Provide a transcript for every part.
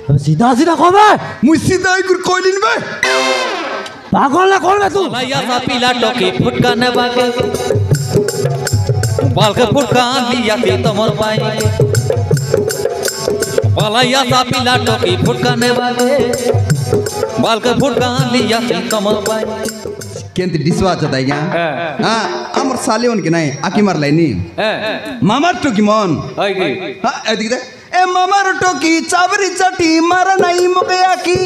सीधा सीधा कौन है मुझ सीधा ही कुछ कोई नहीं बे पागल है कौन है तू या सा पीला टोकी फुटका ने बाके बाल के फुटका लिया थी तमर पाई बाला या सा पीला टोकी फुटका ने बाके बाल के फुटका लिया थी तमर पाई केंती डिस्वा चता क्या हाँ अमर साले उनके नहीं आकी मार लाइनी मामर टोकी मन हाँ ऐसी किधर ए मामर टोकी चावरी चटी मारा नहीं मुके आकी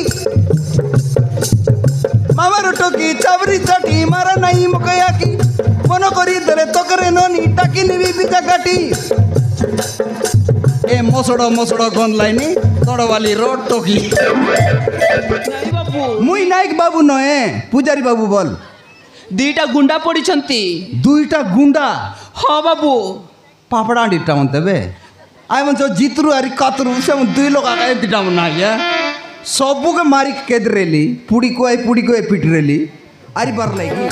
मामर टोकी चावरी चटी मारा नहीं मुके आकी मनो करी दरे तो करे नोनी टाकी निवी बिता काटी ए मोसड़ो मोसड़ो गंद लाइनी तोड़ो वाली रोड टोकी मुई नायक बाबू नए पुजारी बाबू बोल दुईटा गुंडा पड़ी दुईटा गुंडा हाँ बाबू पापड़ा डिटा मन तबे आय मन जो जितरू अरि कतरू से मन दुई लोग आके डिटा मन ना या सबू के मारी केद रेली पुड़ी को आई पिट रेली अरि बार लागी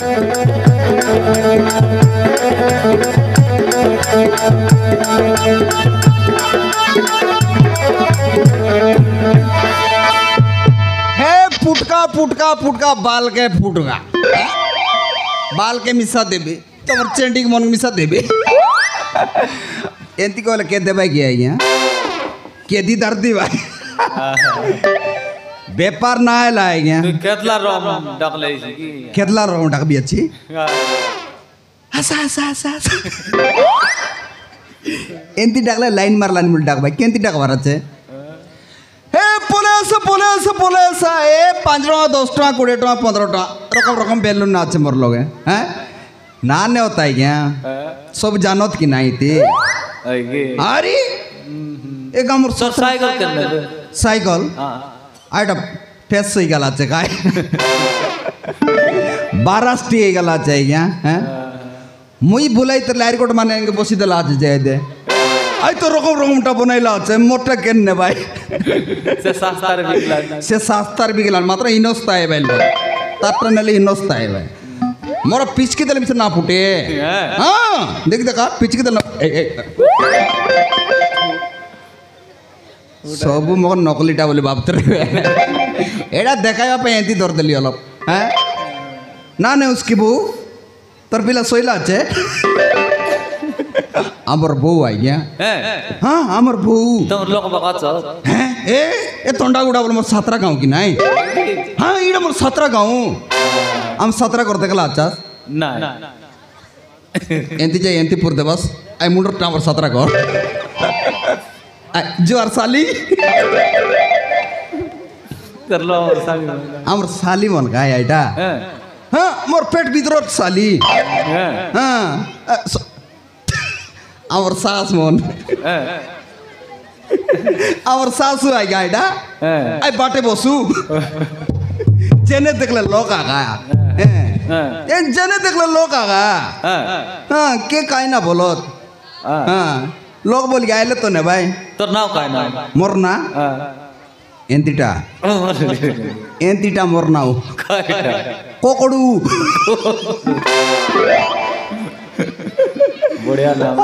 हे फुटका फुटका फुटका बाल के फुटका बाल के मिसा देबे तमर चेंडिंग मन मिसा देबे एंती को के देबे किया यहाँ के दी दर्दी भाई व्यापार ना है लाए गया केतला रोम डक ले केतला रोम डक भी अच्छी हसा हसा हसा एंती डकला लाइन मार लाइन मुल डक भाई केंती डक भारत से हे पुलिस पुलिस पुलिस ए 5 टका 10 टका 20 टका 15 टका रकम रकम बेलून नाचे मोर लोग हैं ना ने होता है क्या सब जानत की नहीं थी अरे एक हमर साइकिल करने साइकिल आइटा फेस सही गला चे काय 12 टी गला चे क्या हैं मुई बुलाई तो लाइरकोट मानेंगे बसी दे लाज जाय दे आई तो रकम रकमटा बनाइला আছে মোটা কেনে ভাই সে সাস্তার বিগলান মাত্র ইনস্তায় ভাই তারটা নেলে ইনস্তায় ভাই মোর পিচকি দেলে বিছ না ফুটে হ্যাঁ দেখ দেখা পিচকি দেলে সব মোর নকলিটা বলে ভাবতে রে এডা দেখাইবা পাই এন্তি ধর দেলি অলপ হ্যাঁ না নে উসকি বউ তোর পিলা সইলা আছে आमर बो आई गया हाँ आमर बो तुम लोग बका चल हैं ए तोंडा गुड़ा बोल मोर 17 गांव की नहीं हाँ इड़ा मोर 17 गांव हम 17 करते कला अच्छा ना एंती जाए एंती पुर दे बस आई मुंडर टावर 17 कर जो अरसाली कर लो साली आमर साली मन का आइटा हाँ मोर पेट भीतर साली हाँ और सास मन और सासू आई गाइडा आई बाटे बसू जेने देखले लोग आगा ए जेने देखले लोग आगा हां के काई ना बोलत हां लोग बोल गाइले तो ने भाई तोर नाम काई ना मोर ना एंतीटा मोर नाव कोकड़ू बढ़िया नाम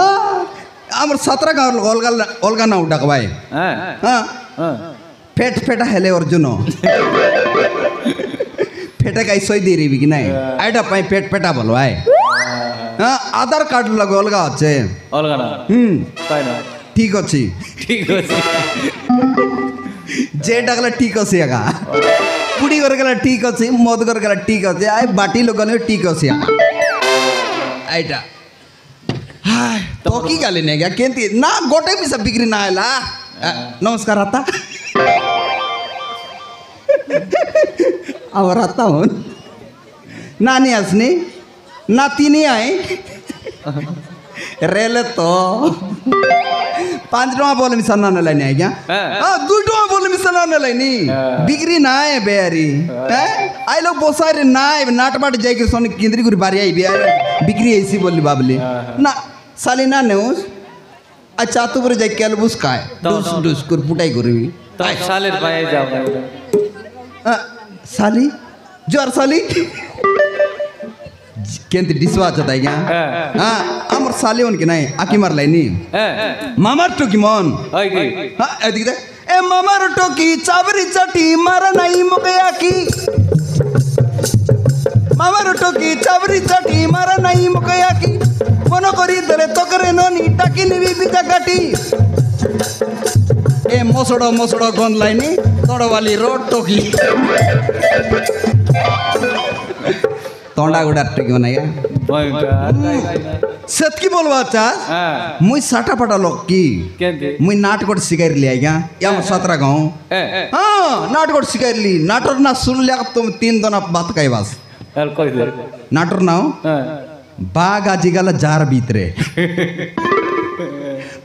आमर 17 गांव ओलगा ना उठा भाई हाँ फेट फेटा हेले अर्जुनो फेटा का सोई दे रही कि नहीं आइटा पाई पेट पेटा बोलो आए हाँ आधार कार्ड लगो ओलगा अच्छे ओलगा ना ठीक अच्छी जे डगला ठीक अच्छी आगा पुड़ी कर गला ठीक अच्छी मद कर गला ठीक अच्छी आए बाटी लोग ने ठीक अच्छी आइटा तो की गाली नहीं गया केंती ना गोटे भी सब बिक्री ना आला नमस्कार आता और आता हूँ नानी असनी नाती नहीं आई रेले तो 5 टका बोले मिसा ना लाइनी है क्या 2 टका बोले मिसा ना लाइनी बिक्री ना है बेरी आई लोग बोसा रे ना है नाट बाट जाए कि सोने केंद्री गुरी बारी आई बिक्री ऐसी बोली बाबली ना सालिना नेउस अच्छा तू बरे जाय केलबुस काय डुस डुस कर पुटाई करवी तो साले पाए जाओ साली जोर साली केंती डिस्वा चता क्या हां अमर साले उनके नहीं आकी मार लाइनी मामर तो की मन हां ऐसी किधर ए मामार टोकी चाबरी चाटी मारा नहीं मुकया की मामार टोकी चाबरी चाटी मारा नहीं मुकया की मनो करी दरे तो करे नोनी टाकी निबी बिचा काटी ए मोसड़ो मोसड़ो गंद लाइनी तोड़ो वाली रोड टोकी तोंडा गुड़ा टोकी बनाया सत्की बोलवा चाह मुई साटा पटा लोग की मुई नाटकोट सिखाई लिया क्या या मैं 17 गाँव हाँ नाटकोट सिखाई ली नाटक ना सुन लिया तुम 3 दोना बात कही बस नाटक ना हो बाग आजिगाला जार भीतरे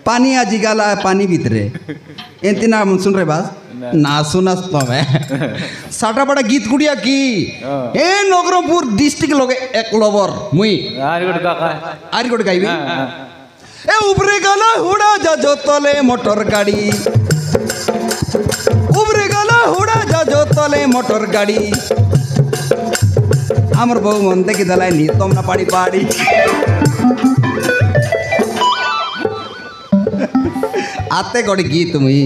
पानी आजिगाला पानी भीतरे एंती ना सुन रहे बास ना सुना तो मैं साटा बड़ा गीत गुड़िया की ए नगरपुर डिस्ट्रिक्ट लोगे एक लोबर मुई आरिकोट गाई भी ए उबरे गाला हुड़ा जा जो तले मोटर गाड़ी उबरे गाला हुड़ा जा जो तले मोटर गाड़ी आमर बहु मनते की दलाई नी तुम ना पाड़ी पाड़ी आते कोड़ी गीत मुई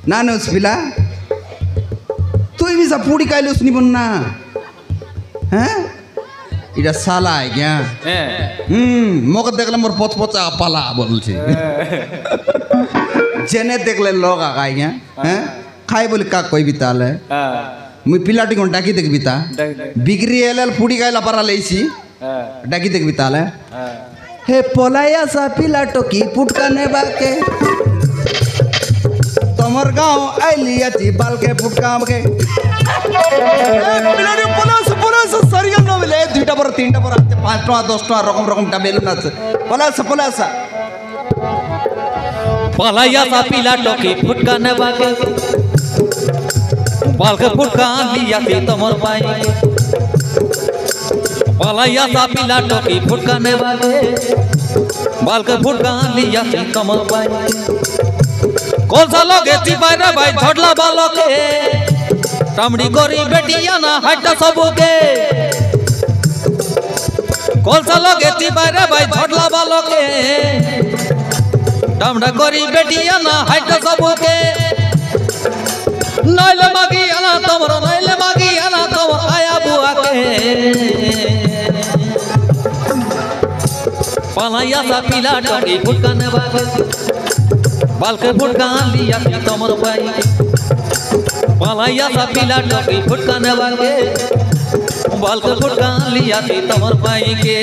नाने उस पिला तू भी सब पूरी कायले उसनी बनना हैं इधर साला है क्या मौका देख ले मोर पोच पोच पाला बोल ची जेने देख ले लोग आ गए क्या हैं खाई बोले का कोई भी ताल है मुझे पिलाटी को डाकी देख बिता बिगरी एल पूरी कायला परा ले सी डाकी देख बिता ले हे पोलाया सा पिलाटो की पुटका ने बाके तमर गाँव आइली अच्छी बाल के फुटकाम के पुलिस सरिया न मिले 2टा पर 3टा पर 5 टका 10 टका रकम रकम टा बेलू नाच पुलिस पलाया सा पीला टोकी फुटका ने बाके बाल के फुटका लिया थी तमर पाई पलाया सा पीला टोकी फुटका ने बाके बाल के फुटका लिया थी तमर पाई कौन सा लोगे चिपाई रे भाई झटला बालो के टामड़ी गोरी बेटिया ना हट सबू के कौन सा लोगे चिपाई रे भाई झटला बालो के टामड़ा गोरी बेटिया ना हट सबू के नैले मागी आना तमरो नैले मागी आना तम आया बुआ के पलाया सा पीला टोकी फुटका ने बाके बाल के फुटका लिया थी तमर पाई पलाया सा पीला टोकी फुटका ने बाके बाल के फुटका लिया थी तमर पाई के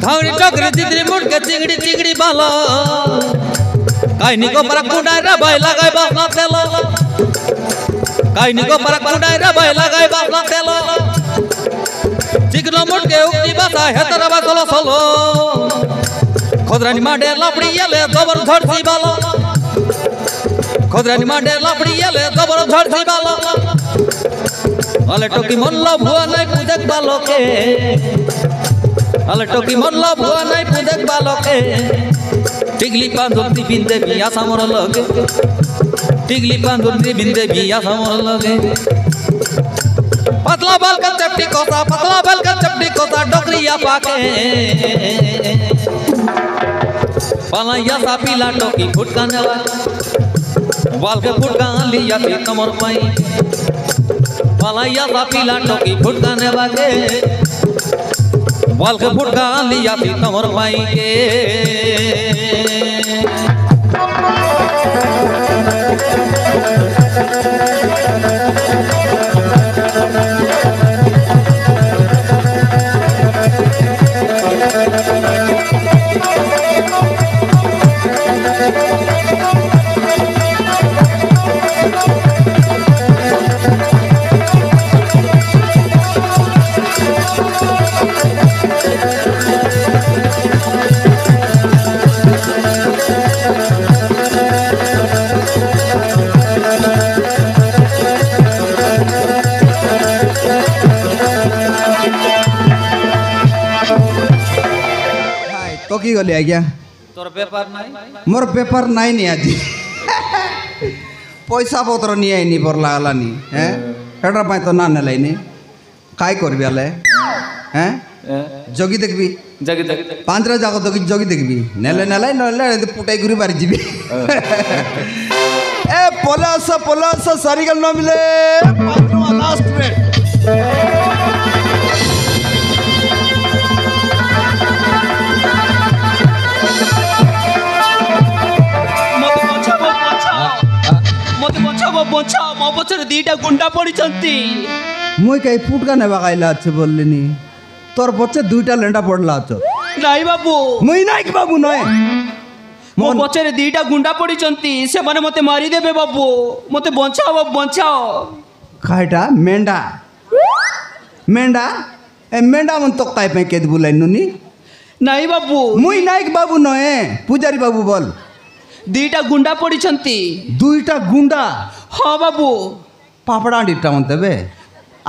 धावड़ी टोकरी तितरी मुड़ के चिंगड़ी चिंगड़ी बालो काइनी को परक कुडाई रे भाई लगाई बाप ना तेलो काइनी को परक कुडाई रे भाई लगाई बाप ना तेलो चिकनो मुड़ के उक्ति बासा है तेरा बा सोलो सोलो खोदरानी माडे लापड़ी येले जबर झड़सी बालो खोदरानी माडे लापड़ी येले जबर झड़सी बालो अले टोकी मोल्ला भुआ नहीं पूजक बालो के अल टोकी मोल्ला भुआ नहीं पूजक बालो के टिगली पांदुरती बिंदे बिया सामर लगे टिगली पांदुरती बिंदे बिया सामर लगे पतला बाल का चपटी कोसा डोकरिया पाके पलाया सा पीला टोकी फुटका ने बाल के फुटका लिया थी कमर पाई पलाया सा पीला टोकी फुटका ने बाके बाल के फुटका लिया थी कमर पाई के রাগি গলি আজ্ঞা তোর ব্যাপার নাই মোর পেপার নাই নি আজি পয়সা পত্র নিয়ে আইনি পড়লা আলানি হ্যাঁ এটা পাই তো না নেলাইনি কাই করবি আলে হ্যাঁ জগি দেখবি জাগি জাগি পাঁচরা জাগো জগি দেখবি নেলে নেলাই নলে পুটাই ঘুরি বাড়ি যাবি এ পলাশ সারিগাল ন মিলে লাস্ট ব্রেক ବଞ୍ଚାଅ ମୋ ପଛରେ ଦିଟା ଗୁଣ୍ଡା ପଡ଼ିଛନ୍ତି। মুই কাই ফুটকা নেবা গাইলা আছে বললিনি তোর পছে দুইটা লেন্ডা পড়লা আছ ନାଇଁ ବାବୁ মুই নাই কি বাবু নয় ମୋ ପଛରେ ଦିଟା ଗୁଣ୍ଡା ପଡ଼ିଛନ୍ତି ସେମାନେ ମତେ ମାରିଦେବେ ବାବୁ ମତେ ବଞ୍ଚାଅ ବାବୁ ବଞ୍ଚାଅ। খাইটা মেন্ডা মেন্ডা এ মেন্ডা মন তো কাই পে কেদ বুলাই নুনি ନାଇଁ ବାବୁ মুই নাইক বাবু নয় পূজারি বাবু বল ଦିଟା ଗୁଣ୍ଡା ପଡ଼ିଛନ୍ତି। দুইটা গুন্ডা ହଁ বাবু পাপড়া ডিটা মন দেবে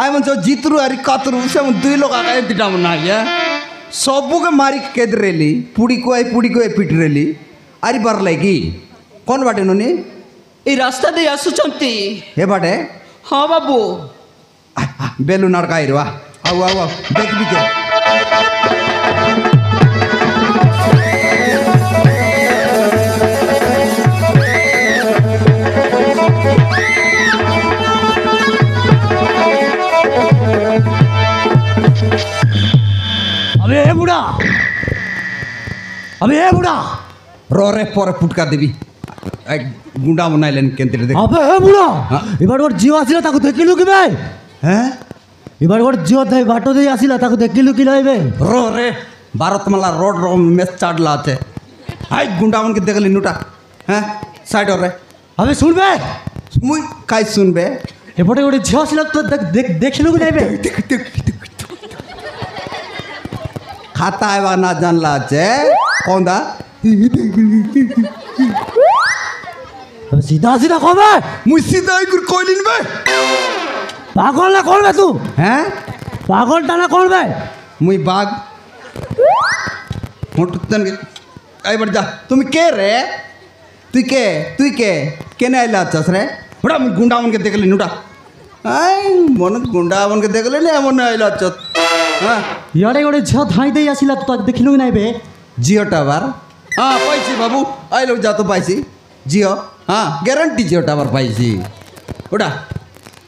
আই মন তো জিতরু আর কাতরু সে মন দুই লোক আগাই দিটা মন না ইয়া সবুকে মারি কেদ রেলি পুড়ি কোই পিট রেলি আরি বার লাগি কোন বাটে নুনি এই ରାସ୍ତା ଦେଇ ଆସୁଛନ୍ତି। হে বাটে ହଁ ବାବୁ বেলুন আর গাইর ওয়া আও আও আও দেখবি কে अबे ए बुढ़ा अबे ए बुढ़ा রে পরে ফুটকা দিবি এক গুন্ডা বানাইলেন কেন্দ্রে দেখ अबे ए बुढ़ा এবার ওর জিও আসিলা তাকে দেখিলু কি ভাই হ্যাঁ এবার ওর জিও দেই বাটো দেই আসিলা তাকে দেখিলু কি লাইবে রে ভারতমালা রোড মেস চাটলা আছে হাই গুন্ডা মনকে দেখলি নুটা হ্যাঁ সাইড রে अबे শুনবে মুই কাই শুনবে এবারে ওর জিও আসিলা তো দেখিলু কি লাইবে খাতা এবার না জানলা আছে কোনদা सीधा सीधा কবে মুই সিধাই করে কইলিন বে পাগল না করবে তুই হ্যাঁ পাগলটা না করবে মুই বাঘ মোটুতন এবার যা তুমি কে রে তুই কে কেনে আইলা আছস রে ওটা আমি গুন্ডা মনকে দেখলি নুটা আই মন গুন্ডা মনকে দেখলি না এমন আইলা আছস হ্যাঁ ইয়ারে ওরে ঝিও ধাই দেই আসিলা তো তাকে দেখিলু কি নাইবে জিও টাওয়ার হ্যাঁ পাইছি বাবু আইলো যা তো পাইছি জিও হ্যাঁ গ্যারান্টি জিও টাওয়ার পাইছি ওটা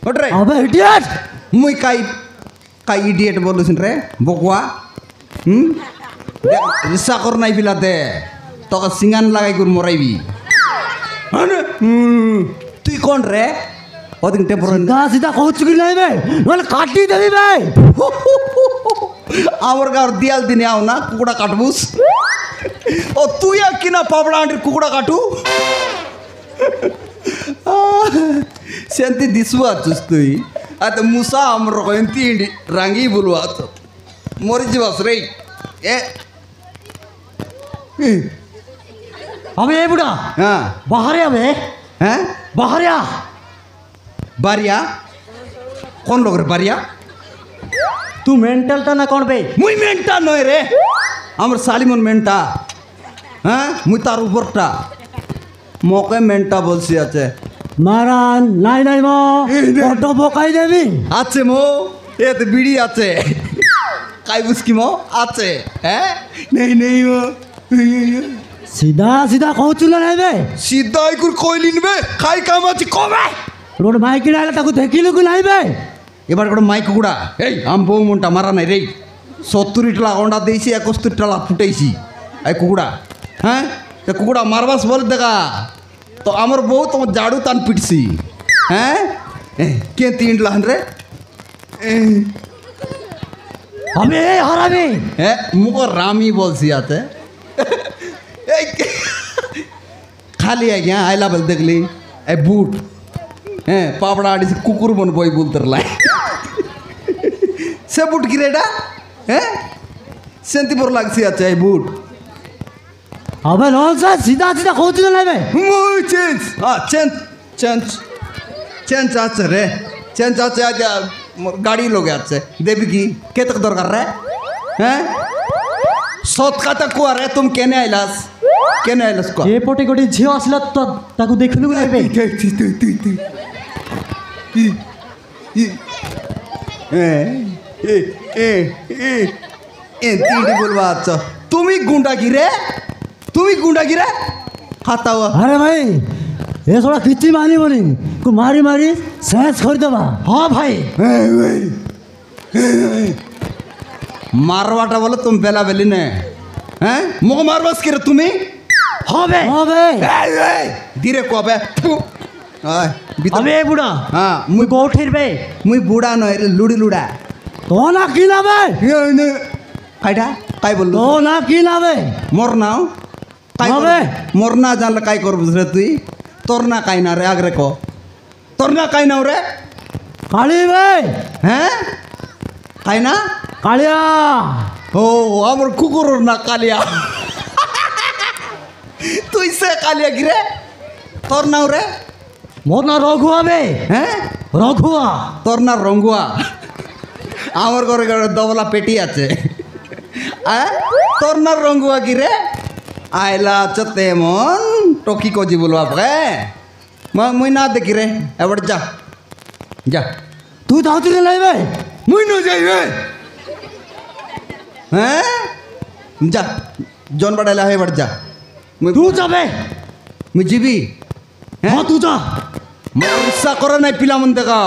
ওটরে अबे इडियट মুই কাই ইডিয়েট বলছিস রে বকুয়া রিসা কর নাই বিলাতে তোকে সিঙ্গান লাগাই করে মরাইবি তুই কোন রে ওদিন টেম্পোর सीधा सीधा कहूच কি নাইবে নলে কাটি দেবি ভাই আমার গাঁর দিয়াল দিনে আও না কুকুড়া কাটবুস ও তুই আর কিনা পাবড়া আন্টির কুকুড়া কাটু সেন্তি দিসু আছিস তুই আতে মুসা আমার এমতি রাঙ্গি বলু আছ মরি যাবাস রে এ अबे ए बुढ़ा হ্যাঁ बाहर आ बे হ্যাঁ बाहर आ বারিয়া কোন লোক রে বারিয়া तू मेंटलটা না করবে মুই মেন্টা নয় রে আমার সালিমন মেন্টা হ্যাঁ মুই তার উপরটা মকে মেন্টা বলছি আছে মারান নাই নাই মো ফটো বকাই দেবি আছে মো এতে বিড়ি আছে কাই বুঝকি মো আছে হ্যাঁ নেই নেই মো सीधा सीधा कहूच না নাইবে সিধাই কুর কইলিন বে খাই কাম আছে কবে রোড মাইক নাইলে তাকে দেখিলু কি নাইবে এবার করে মাইক কুড়া এই আম বউ মনটা মারা নাই রে 70 টাকা অন্ডা দিয়েছি 71 টাকা ফুটাইছি এই কুকুড়া হ্যাঁ তো কুকুড়া মারবাস বলে দেখা তো আমার বউ তোমার জাড়ু তান পিটছি হ্যাঁ কে তিন লান রে अबे ए हरामी হ্যাঁ মুখ রামি বলছি আছে এই খালি আজ্ঞা আইলা বল দেখলি এই বুট হ্যাঁ পাপড়া আড়িছে কুকুর বন বই বলতে লাই সে বুট কি রেটা হ্যাঁ সেন্তি পর লাগছি আছে এই বুট अबे नॉनसेंस सीधा सीधा कहूच না নাইবে মুই চেঞ্জ হ্যাঁ চেঞ্জ চেঞ্জ চেঞ্জ আছে রে চেঞ্জ আছে আজ গাড়ি লোক আছে দেবি কি কে তক দরকার রে হ্যাঁ ସତ କଥା କୁହ ରେ ତୁମ କେନେ ଆଇଲାସ୍ କୁହ ଏପଟେ ଗୋଟେ ଝିଅ ଆସିଲା ତ ତାକୁ ଦେଖିଲୁ କି ଏବେ ଏମିତି ବୋଲବା ଆଛ তুমি গুন্ডাগিরে হাতাও আরে ভাই এ ছোড়া কিচ্ছু মানিবনি কু মারি মারি শেষ করে দেবা হ্যাঁ ভাই মারবাটা বলে তুমি বেলা বেলি নে হ্যাঁ মোক মারবাস কি রে তুমি হবে হবে ধীরে কবে আমি বুড়া হ্যাঁ মুই কোঠির বে মুই বুড়া নয় রে লুড়ি লুড়া তো না কি নাবে কাইটা কাই বললো তো না কি নাবে মোর নাও কাই হবে মোর না জানলে কাই করবস রে তুই তোর না কাই না রে আগরে ক তোর না কাই নাও রে কালি বে হ্যাঁ কাই না কালিয়া ও আমার কুকুরের না কালিয়া তুই সে কালিয়া গিরে তোর নাও রে মোর না রঘুয়া বে হ্যাঁ রঘুয়া তোর না রঙ্গুয়া আমার ঘরে ঘরে দবলা পেটি আছে তোর না রঙ্গুয়া গিরে আইলা আছ তেমন টকি কজি বলবো আপকে মুই না দেখি রে এবার যা যা তুই দাউতিরে লাইবে মুই ন যাইবে হ্যাঁ যা জন বাড়াইলা হয়ে এবার যা তুই যাবে মুই যাবি হ্যাঁ তুই যা মোর ইচ্ছা করে নাই পিলা মন দেখা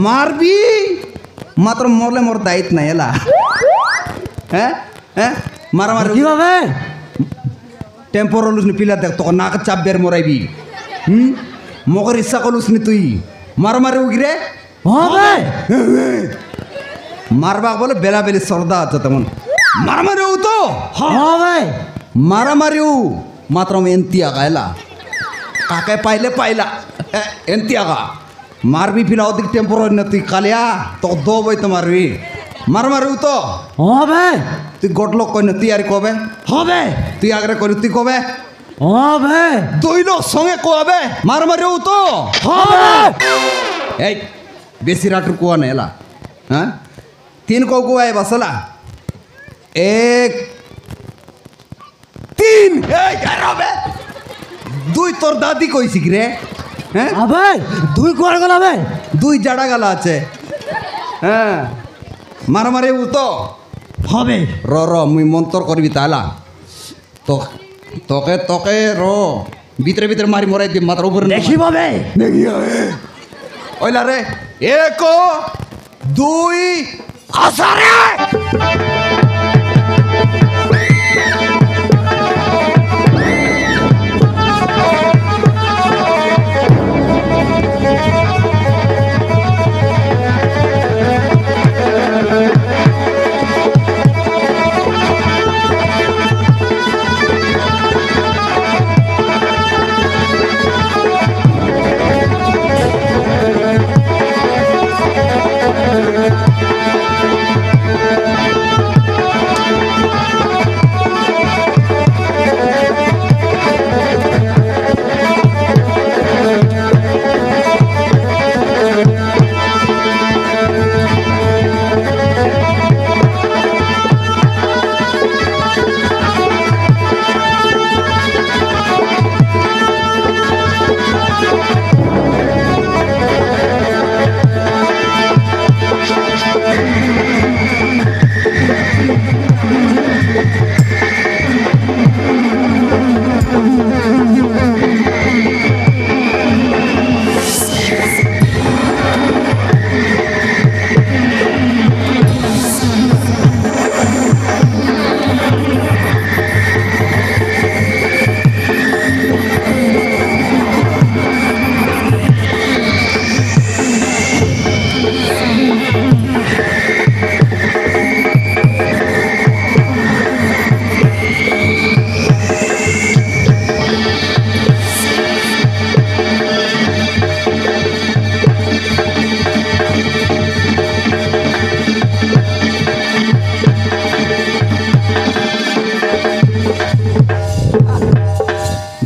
মারবি মাত্র মরলে মোর দায়িত্ব নাই এলা হ্যাঁ হ্যাঁ মারামারি কিভাবে টেম্পোর হলুস নি পিলা দেখ তোকে নাক চাপ বের মরাইবি মগর ইচ্ছা করলুস নি তুই মারামারি উগিরে হবে মারবা বলে বেলা বেলি সর্দা আছে তেমন মারামারি উ তো হবে মারামারি উ মাত্র এনতি আগা এলা কাকে পাইলে পাইলা এনতি আগা মারবি পিলা ওদিক টেম্পোর না তুই কালিয়া তো দো বই তো মারবি মারামারি উ তো হবে তুই গটলোক কই না তুই আর কবে হবে তুই আগরে করি তুই কবে হবে দুই লোক সঙ্গে কোয়াবে মারামারি উ তো হবে এই বেশি রাটু কুয়া না এলা হ্যাঁ তিন কৌ কুয়া এ বাসলা এক তিন এই হবে দুই তোর দাদি কইছি কি রে হ্যাঁ হবে তুই কোয়ার গলাবে দুই জাডা গালা আছে হ্যাঁ মারামারি উ তো হবে র মুই মন্তর করবি তাহলা তো তোকে তোকে র ভিতরে ভিতরে মারি মরাই দি মাত্র উপরে দেখি পাবে দেখি ওইলা রে এক দুই আসারে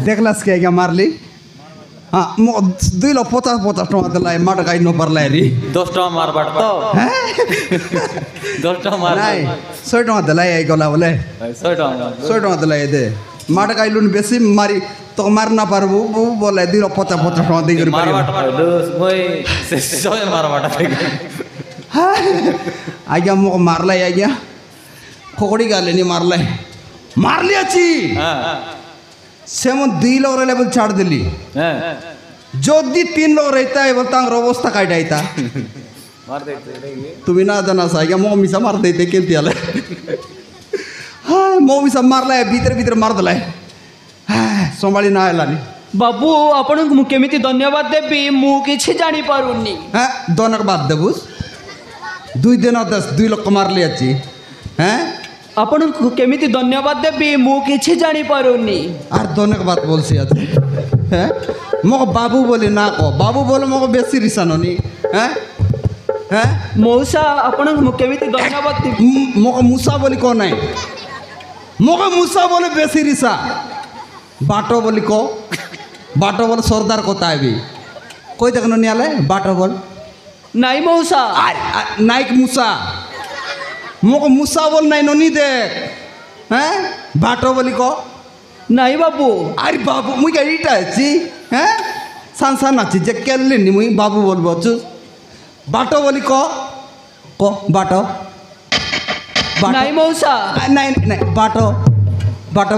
देखलास के क्या मारली হ্যাঁ 250 ଟଙ୍କା ଦେଲା ମାଡ଼ ଗାଇ ନ ପାରିଲା ରି 10 ଟଙ୍କା ମାରବାଟ ତ 10 ଟଙ୍କା ମାର ନାଇଁ 100 ଟଙ୍କା ଦେଲା ଏଇ ଗଲା ବୋଲେ 100 ଟଙ୍କା ଦେଲା ଏ ଦେ ମାଡ଼ ଗାଇଲୁନି ବେଶୀ ମାରି ତ ମାର ନା ପାରବୁ ବୋଲେ 250 ଟଙ୍କା ଦେଇକରି ମାରବାଟ মই ସେ 100 ମାରବାଟ ଆଜ୍ଞା ମୋ ମାରଲା ଆଜ୍ଞା ଖୋକଡ଼ି ଗାଲେନି ମାରଲି ଅଛି से मन 2 लोग रहे बोल छाड़ दिली যদি 3 लोग रहता है बोलता अवस्था काट आईता मार देते तुम्ही ना जाना साया मो मिसा मार देते केंती आले हाँ मो मिसा मारला भीतर मार दला संभाली ना आलानी बाबू आपण मु केमिति धन्यवाद देबी मु किछि जानि पारुनी हाँ दोनक बात देबुस 2 दिन 2 लोग मारली अच्छी हैं आपण केमिति धन्यवाद देबी मु किछि जानि पारुनी आर दोनक बात बोलसी अच्छे हैं मो बाबू बोली ना को बाबू बोले मो बेसी रिसानोनी हैं हैं मौसा आपण केमिति धन्यवाद देबी मो मूसा बोली को नहीं मो मूसा बोले बेसी रिसा बाटो बोली को बाटो बोल सरदार को ताबी कोई देखनो नहीं आले बाटो बोल नाई मौसा नाइक मूसा मोको मूसा बोल नहीं नोनी देख हैं बाटो बोली को नाई बाबू अरे बाबू मुई क्या इटा छी हैं सांसा नाची जे केल्ले नि मुई बाबू बोल बचु बाटो बोली को बाटो नाई मौसा नहीं बाटो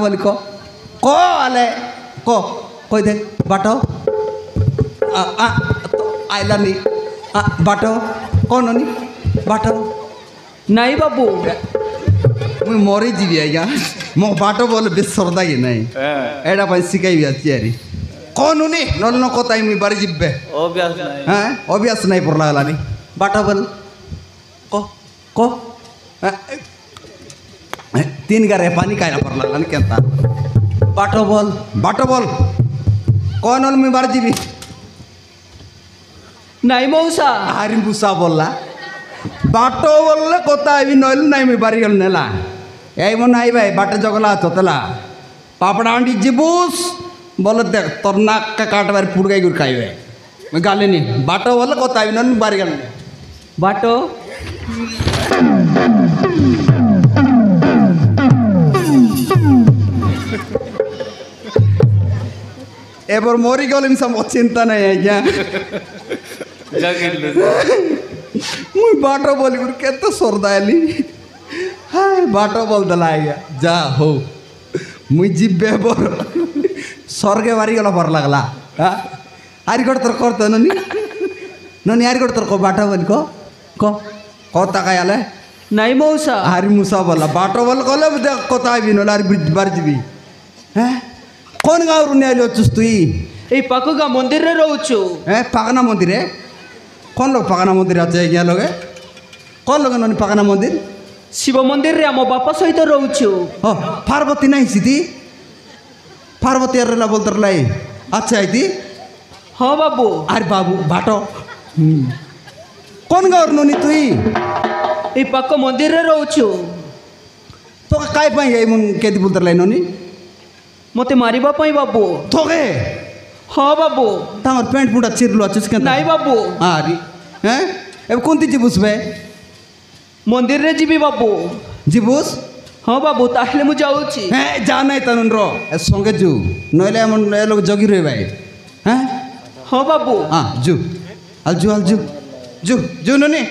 बोली को आले कोई देख बाटो आइला नी बाटो कौन नी बाटो नाई बाबू मुई मरी जीवी आज्ञा मो बाटो बोले बेस सरदा कि नहीं एडा पाई सिखाई अच्छी यारी कौन नी नल न कोताई मुई बारी जिब्बे अभ्यास नहीं हैं अभ्यास नहीं पड़ लागला नी बाटो बोल को 3 गारे पानी कायला पड़ लागला नी केंता बाटो बोल कौन नल मुई बारी जीवी नाई मौसा हारी बुसा बोलला बाटो बोलले कोता भी नइल नहीं मी बारी गल नेला ए मन आई भाई बाटे जगला चतला पापड़ा अंडी जिबुस बोले देख तोर नाक का काट बार फुट गई गुर खाइबे मैं गाले नहीं बाटो बोलले कोता भी नन बारी गल बाटो एबर मोरी गल इन सब चिंता नहीं है क्या मुई बाटो बोली गुर केते सरदायली हाय बाटो बोल दला आया जा हो मुई जिब्बे बर स्वर्गे बारी गला पर लागला हां आरी गड तर करत ननी आरी गड तर को बाटो बोल को कोता कायाले नाई मौसा हारी मुसा बोला बाटो बोल कोले देख कोता भी न लारी बार जीबी हैं कोन गाँव रु नेलो चुस तुई ए पाकुगा मंदिर रे रहउछु हैं पागना मंदिर है कौन लोग पागना मंदिर आते हैं क्या लोग कौन लोग ननी पागना मंदिर शिव मंदिर रे हम बापा सहित रहउछु हो पार्वती नहीं सीधी पार्वती अरला बोलतर लाई अच्छा है थी हाँ बाबू अरे बाबू बाटो कौन गाँव ननी तुई ए पाक मंदिर रे रहउछु तो काय पाई गई मुन केदी बोलतर लाई ननी मते मारिबा पई बाबू थोगे हाँ बाबू तामर पेंट पुंडा चिरलो अच्छे के नाई बाबू आरी हैं अब कौन ती जिबुस बे मंदिर रे जीबी बाबू जिबुस हाँ बाबू ताहले मु जाउची हैं जा नहीं तनुन रो संगे जू नइले मन ए लोग जगी रे भाई हैं हाँ बाबू हाँ जू जू ननी